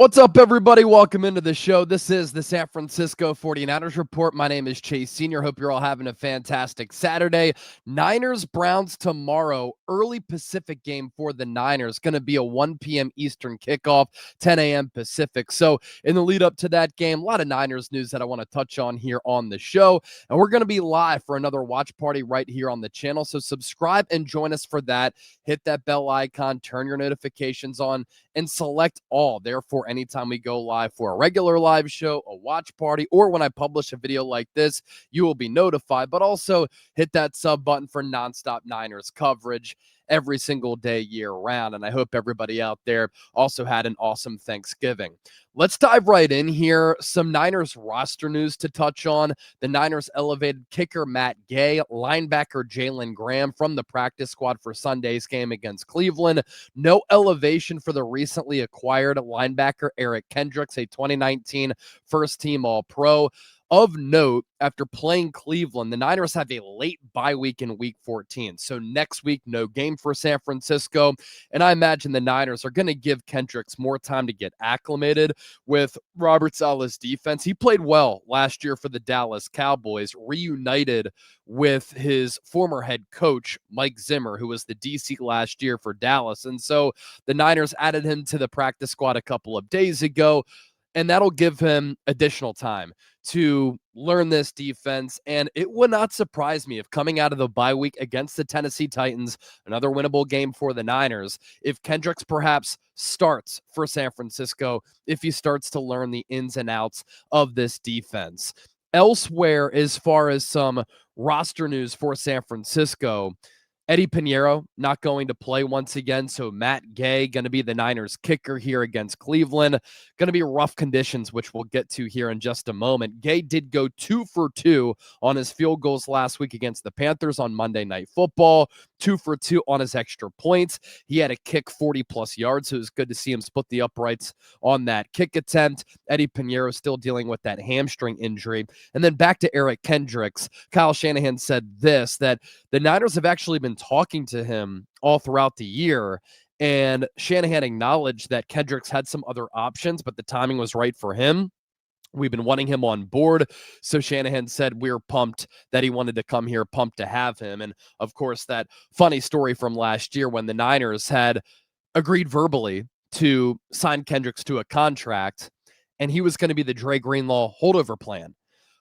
What's up, everybody? Welcome into the show. This is the San Francisco 49ers Report. My name is Chase Sr. Hope you're all having a fantastic Saturday. Niners-Browns tomorrow. Early Pacific game for the Niners. Going to be a 1 p.m. Eastern kickoff, 10 a.m. Pacific. So in the lead up to that game, a lot of Niners news that I want to touch on here on the show. And we're going to be live for another watch party right here on the channel. So subscribe and join us for that. Hit that bell icon, turn your notifications on, and select all. Therefore, anytime we go live for a regular live show, a watch party, or when I publish a video like this, you will be notified. But also hit that sub button for nonstop Niners coverage every single day year round. And I hope everybody out there also had an awesome Thanksgiving. Let's dive right in here. Some Niners roster news to touch on. The Niners elevated kicker Matt Gay, linebacker Jalen Graham from the practice squad for Sunday's game against Cleveland. No elevation for the recently acquired linebacker Eric Kendricks, a 2019 first-team All-Pro. Of note, after playing Cleveland, the Niners have a late bye week in Week 14. So next week, no game for San Francisco. And I imagine the Niners are going to give Kendricks more time to get acclimated with Robert Saleh's defense. He played well last year for the Dallas Cowboys, reunited with his former head coach, Mike Zimmer, who was the DC last year for Dallas. And so the Niners added him to the practice squad a couple of days ago, and that'll give him additional time to learn this defense. And it would not surprise me if coming out of the bye week against the Tennessee Titans, another winnable game for the Niners, if Kendricks perhaps starts for San Francisco, if he starts to learn the ins and outs of this defense. Elsewhere, as far as some roster news for San Francisco, Eddy Pineiro not going to play once again, so Matt Gay going to be the Niners kicker here against Cleveland. Going to be rough conditions, which we'll get to here in just a moment. Gay did go 2 for 2 on his field goals last week against the Panthers on Monday Night Football, 2 for 2 on his extra points. He had a kick 40-plus yards, so it was good to see him split the uprights on that kick attempt. Eddy Pineiro still dealing with that hamstring injury. And then back to Eric Kendricks. Kyle Shanahan said this, that the Niners have actually been talking to him all throughout the year, and Shanahan acknowledged that Kendricks had some other options, but the timing was right for him. We've been wanting him on board. So Shanahan said we're pumped that he wanted to come here, pumped to have him. And of course, that funny story from last year when the Niners had agreed verbally to sign Kendricks to a contract, and he was going to be the Dre Greenlaw holdover plan.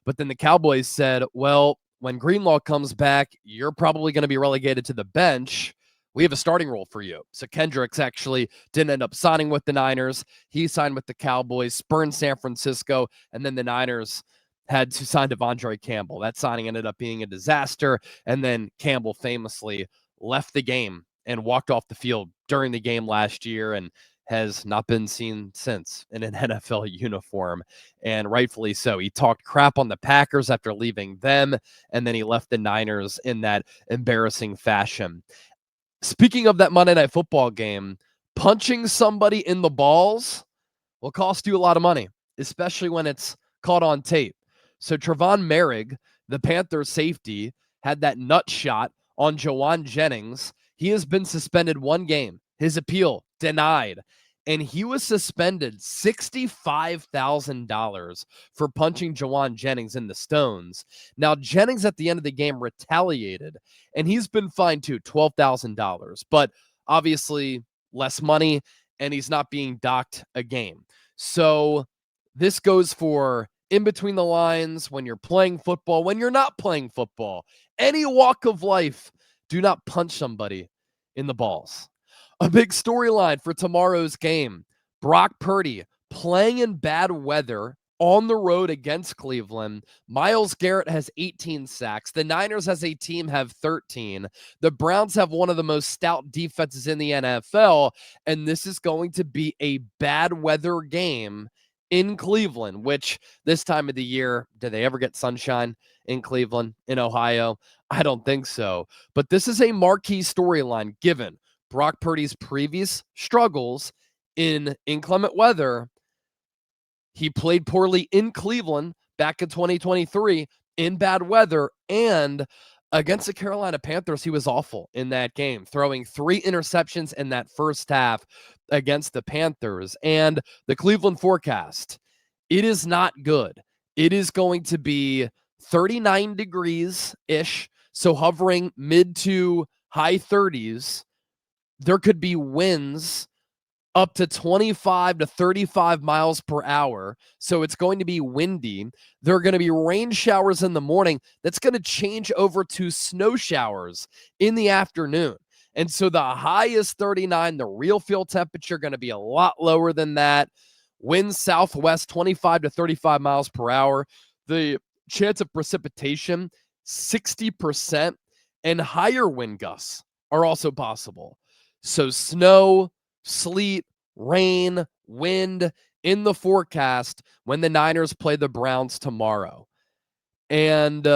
But then the Cowboys said, well, when Greenlaw comes back, you're probably going to be relegated to the bench. We have a starting role for you. So Kendricks actually didn't end up signing with the Niners. He signed with the Cowboys, spurned San Francisco, and then the Niners had to sign Devondre Campbell. That signing ended up being a disaster, and then Campbell famously left the game and walked off the field during the game last year and has not been seen since in an NFL uniform, and rightfully so. He talked crap on the Packers after leaving them, and then he left the Niners in that embarrassing fashion. Speaking of that Monday Night Football game, punching somebody in the balls will cost you a lot of money, especially when it's caught on tape. So Trevon Moehrig, the Panthers safety, had that nut shot on Jawan Jennings. He has been suspended 1 game. His appeal denied. And he was suspended $65,000 for punching Jawan Jennings in the stones. Now, Jennings at the end of the game retaliated, and he's been fined too, $12,000. But obviously less money, and he's not being docked a game. So this goes for in between the lines, when you're playing football, when you're not playing football, any walk of life, do not punch somebody in the balls. A big storyline for tomorrow's game. Brock Purdy playing in bad weather on the road against Cleveland. Myles Garrett has 18 sacks. The Niners as a team have 13. The Browns have one of the most stout defenses in the NFL, and this is going to be a bad weather game in Cleveland, which this time of the year, do they ever get sunshine in Cleveland, in Ohio? I don't think so. But this is a marquee storyline given Brock Purdy's previous struggles in inclement weather. He played poorly in Cleveland back in 2023 in bad weather, and Against the Carolina Panthers, he was awful in that game, throwing 3 interceptions in that first half against the Panthers. And the Cleveland forecast, it is not good. It is going to be 39 degrees-ish, so hovering mid to high 30s. There could be winds up to 25 to 35 miles per hour. So it's going to be windy. There are going to be rain showers in the morning. That's going to change over to snow showers in the afternoon. And so the high is 39. The real field temperature going to be a lot lower than that. Winds southwest 25 to 35 miles per hour. The chance of precipitation 60%, and higher wind gusts are also possible. So snow, sleet, rain, wind in the forecast when the Niners play the Browns tomorrow. And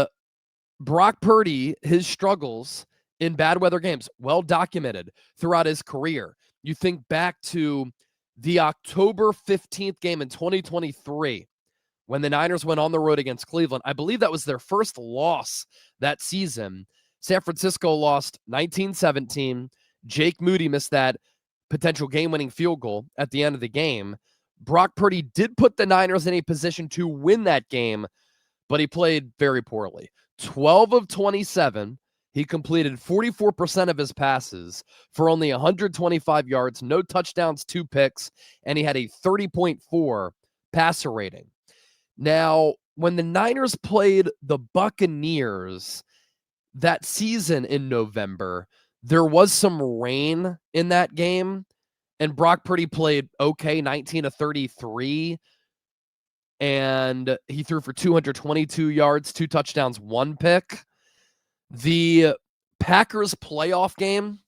Brock Purdy, his struggles in bad weather games, well documented throughout his career. You think back to the October 15th game in 2023 when the Niners went on the road against Cleveland. I believe that was their first loss that season. San Francisco lost 19-17. Jake Moody missed that potential game-winning field goal at the end of the game. Brock Purdy did put the Niners in a position to win that game, but he played very poorly. 12 of 27. He completed 44% of his passes for only 125 yards, no touchdowns, 2 picks, and he had a 30.4 passer rating. Now, when the Niners played the Buccaneers that season in November, there was some rain in that game, and Brock Purdy played okay, 19 of 33, and he threw for 222 yards, 2 touchdowns, 1 pick. The Packers playoff game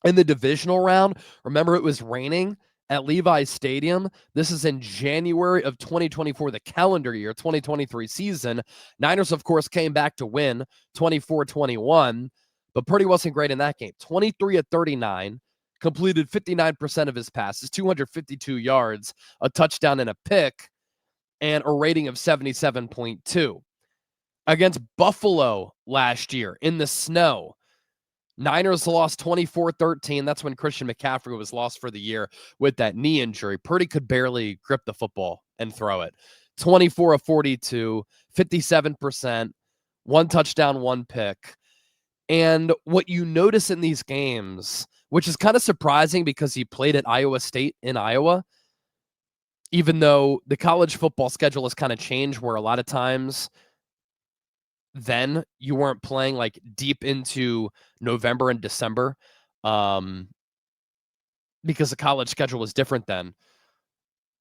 in the divisional round, remember it was raining at Levi's Stadium. This is in January of 2024, the calendar year, 2023 season. Niners, of course, came back to win 24-21, but Purdy wasn't great in that game. 23 of 39, completed 59% of his passes, 252 yards, a touchdown and a pick, and a rating of 77.2. Against Buffalo last year in the snow, Niners lost 24-13. That's when Christian McCaffrey was lost for the year with that knee injury. Purdy could barely grip the football and throw it. 24 of 42, 57%, 1 touchdown, 1 pick. And what you notice in these games, which is kind of surprising because he played at Iowa State in Iowa, even though the college football schedule has kind of changed where a lot of times then you weren't playing like deep into November and December because the college schedule was different then.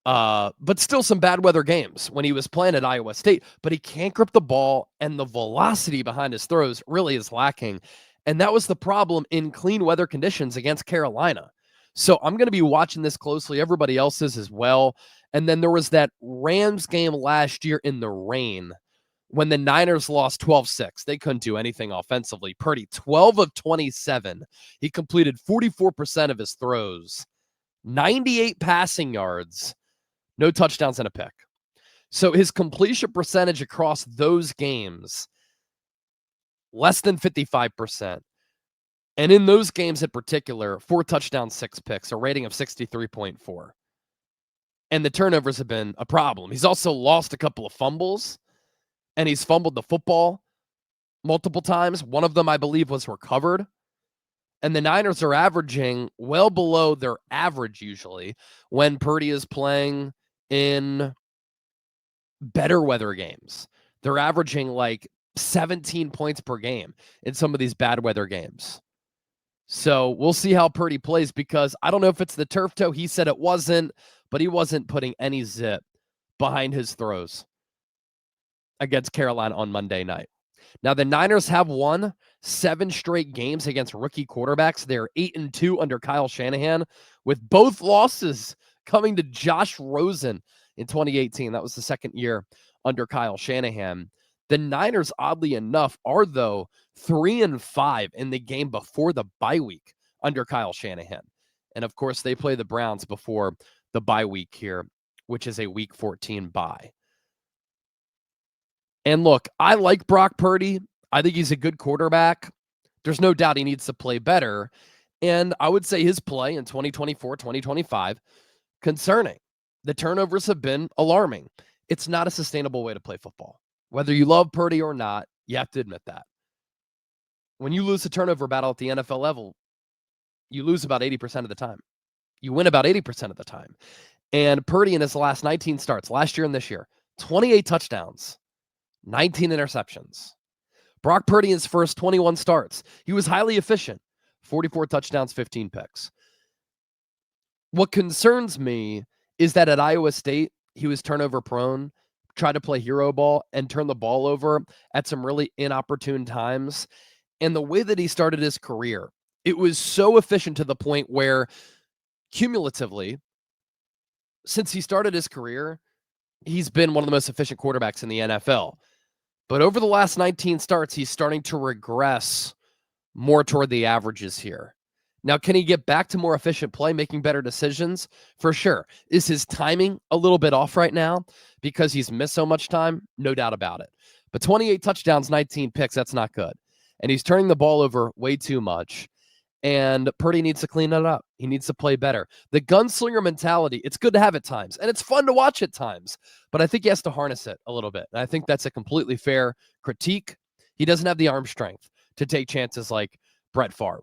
But still some bad weather games when he was playing at Iowa State, but he can't grip the ball and the velocity behind his throws really is lacking. And that was the problem in clean weather conditions against Carolina. So I'm going to be watching this closely. Everybody else is as well. And then there was that Rams game last year in the rain when the Niners lost 12-6. They couldn't do anything offensively. Purdy, 12 of 27. He completed 44% of his throws, 98 passing yards, no touchdowns and a pick. So his completion percentage across those games, less than 55%. And in those games in particular, 4 touchdowns, 6 picks, a rating of 63.4. And the turnovers have been a problem. He's also lost a couple of fumbles, and he's fumbled the football multiple times. One of them, I believe, was recovered. And the Niners are averaging well below their average usually when Purdy is playing in better weather games. They're averaging like 17 points per game in some of these bad weather games. So we'll see how Purdy plays because I don't know if it's the turf toe. He said it wasn't, but he wasn't putting any zip behind his throws against Carolina on Monday night. Now, the Niners have won 7 straight games against rookie quarterbacks. They're 8-2 under Kyle Shanahan, with both losses coming to Josh Rosen in 2018. That was the second year under Kyle Shanahan. The Niners, oddly enough, are, though, 3-5 in the game before the bye week under Kyle Shanahan. And, of course, they play the Browns before the bye week here, which is a Week 14 bye. And look, I like Brock Purdy. I think he's a good quarterback. There's no doubt he needs to play better. And I would say his play in 2024, 2025, concerning. The turnovers have been alarming. It's not a sustainable way to play football. Whether you love Purdy or not, you have to admit that. When you lose a turnover battle at the NFL level, you lose about 80% of the time. You win about 80% of the time. And Purdy in his last 19 starts, last year and this year, 28 touchdowns, 19 interceptions. Brock Purdy in his first 21 starts, he was highly efficient, 44 touchdowns, 15 picks. What concerns me is that at Iowa State, he was turnover prone, tried to play hero ball, and turn the ball over at some really inopportune times. And the way that he started his career, it was so efficient to the point where cumulatively, since he started his career, he's been one of the most efficient quarterbacks in the NFL. But over the last 19 starts, he's starting to regress more toward the averages here. Now, can he get back to more efficient play, making better decisions? For sure. Is his timing a little bit off right now because he's missed so much time? No doubt about it. But 28 touchdowns, 19 picks, that's not good. And he's turning the ball over way too much. And Purdy needs to clean it up. He needs to play better. The gunslinger mentality, it's good to have at times, and it's fun to watch at times, but I think he has to harness it a little bit. And I think that's a completely fair critique. He doesn't have the arm strength to take chances like Brett Favre.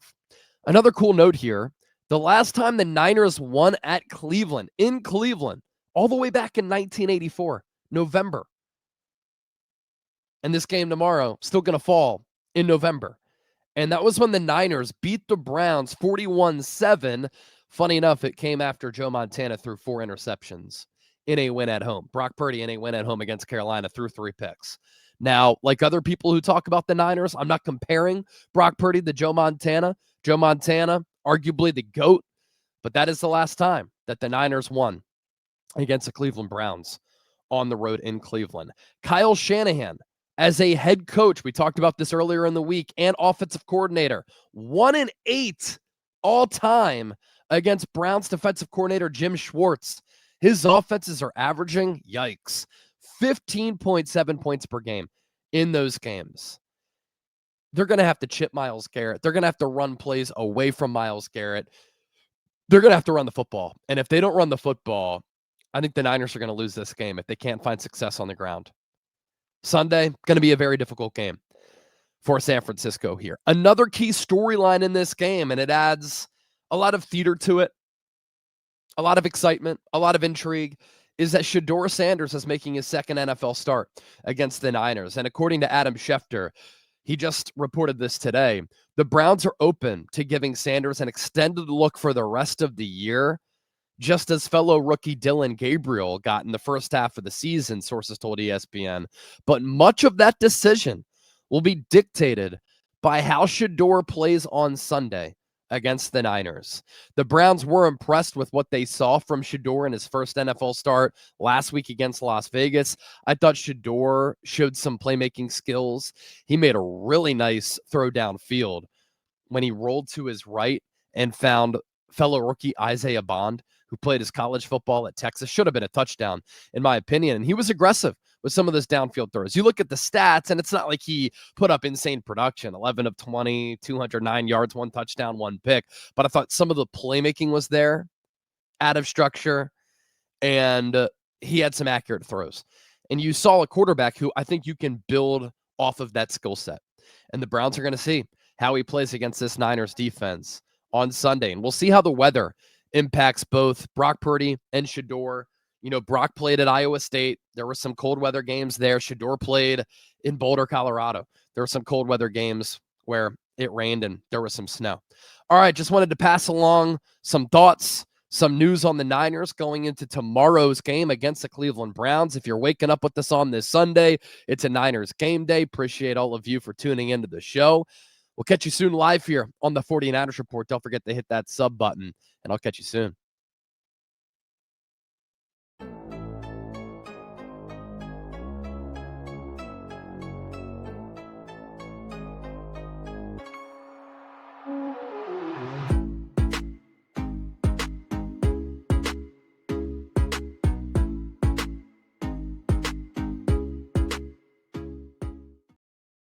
Another cool note here, the last time the Niners won at Cleveland, in Cleveland, all the way back in 1984, November. And this game tomorrow, still going to fall in November. And that was when the Niners beat the Browns 41-7. Funny enough, it came after Joe Montana threw 4 interceptions in a win at home. Brock Purdy in a win at home against Carolina threw 3 picks. Now, like other people who talk about the Niners, I'm not comparing Brock Purdy to Joe Montana. Joe Montana, arguably the GOAT, but that is the last time that the Niners won against the Cleveland Browns on the road in Cleveland. Kyle Shanahan, as a head coach, we talked about this earlier in the week, and offensive coordinator, 1-8 all time against Browns defensive coordinator Jim Schwartz. His offenses are averaging, yikes, 15.7 points per game in those games. They're going to have to chip Myles Garrett. They're going to have to run plays away from Myles Garrett. They're going to have to run the football. And if they don't run the football, I think the Niners are going to lose this game if they can't find success on the ground. Sunday, going to be a very difficult game for San Francisco here. Another key storyline in this game, and it adds a lot of theater to it, a lot of excitement, a lot of intrigue, is that Shador Sanders is making his second NFL start against the Niners. And according to Adam Schefter, he just reported this today, the Browns are open to giving Sanders an extended look for the rest of the year, just as fellow rookie Dillon Gabriel got in the first half of the season, sources told ESPN. But much of that decision will be dictated by how Shedeur plays on Sunday against the Niners. The Browns were impressed with what they saw from Shedeur in his first NFL start last week against Las Vegas. I thought Shedeur showed some playmaking skills. He made a really nice throw downfield when he rolled to his right and found fellow rookie Isaiah Bond, who played his college football at Texas. Should have been a touchdown, in my opinion. And he was aggressive with some of those downfield throws. You look at the stats, and it's not like he put up insane production, 11 of 20, 209 yards, 1 touchdown, 1 pick. But I thought some of the playmaking was there, out of structure, and he had some accurate throws. And you saw a quarterback who I think you can build off of that skill set. And the Browns are going to see how he plays against this Niners defense on Sunday. And we'll see how the weather impacts both Brock Purdy and Shedeur. You know, Brock played at Iowa State. There were some cold weather games there. Shedeur played in Boulder, Colorado. There were some cold weather games where it rained and there was some snow. All right, just wanted to pass along some thoughts, some news on the Niners going into tomorrow's game against the Cleveland Browns. If you're waking up with us on this Sunday, it's a Niners game day. Appreciate all of you for tuning into the show. We'll catch you soon live here on the 49ers Report. Don't forget to hit that sub button, and I'll catch you soon.